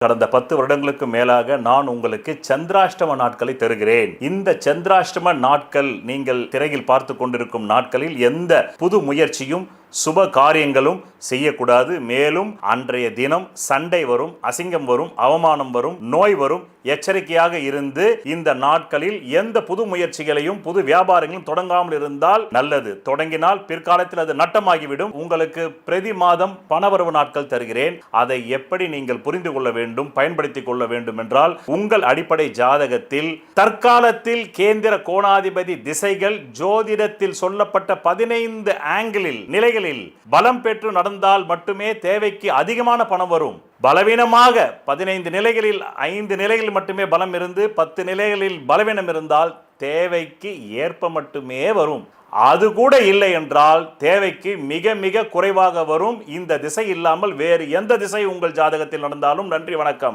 கடந்த 10 வருடங்களுக்கு மேலாக நான் உங்களுக்கு சந்திராஷ்டம நாட்களை தருகிறேன். இந்த சந்திராஷ்டம நாட்கள் நீங்கள் திரையில் பார்த்து கொண்டிருக்கும் நாட்களில் எந்த புது முயற்சியும் சுப காரியங்களும் செய்யக்கூடாது. மேலும் அன்றைய தினம் சண்டை வரும், அசிங்கம் வரும், அவமானம் வரும், நோய் வரும். எச்சரிக்கையாக இருந்து இந்த நாட்களில் எந்த புது முயற்சிகளையும் புது வியாபாரங்களும் தொடங்காமல் இருந்தால் நல்லது. தொடங்கினால் பிற்காலத்தில் அது நட்டமாகிவிடும். உங்களுக்கு பிரதி மாதம் பணவரவு நாட்கள் தருகிறேன். அதை எப்படி நீங்கள் புரிந்து கொள்ள வேண்டும், பயன்படுத்திக் கொள்ள வேண்டும் என்றால், உங்கள் அடிப்படை ஜாதகத்தில் தற்காலத்தில் கேந்திர கோணாதிபதி திசைகள் ஜோதிடத்தில் சொல்லப்பட்ட 15 ஆங்கிளில் நிலைகளில் பலம் பெற்று நடந்தால் மட்டுமே தேவைக்கு அதிகமான பணம் வரும். பலவீனமாக 15 நிலைகளில் 5 நிலைகளில் மட்டுமே பலம் இருந்து 10 நிலைகளில் பலவீனம் இருந்தால் தேவைக்கு ஏற்ப மட்டுமே வரும். அது கூட இல்லை என்றால் தேவைக்கு மிக மிக குறைவாக வரும். இந்த திசை இல்லாமல் வேறு எந்த திசை உங்கள் ஜாதகத்தில் நடந்தாலும். நன்றி, வணக்கம்.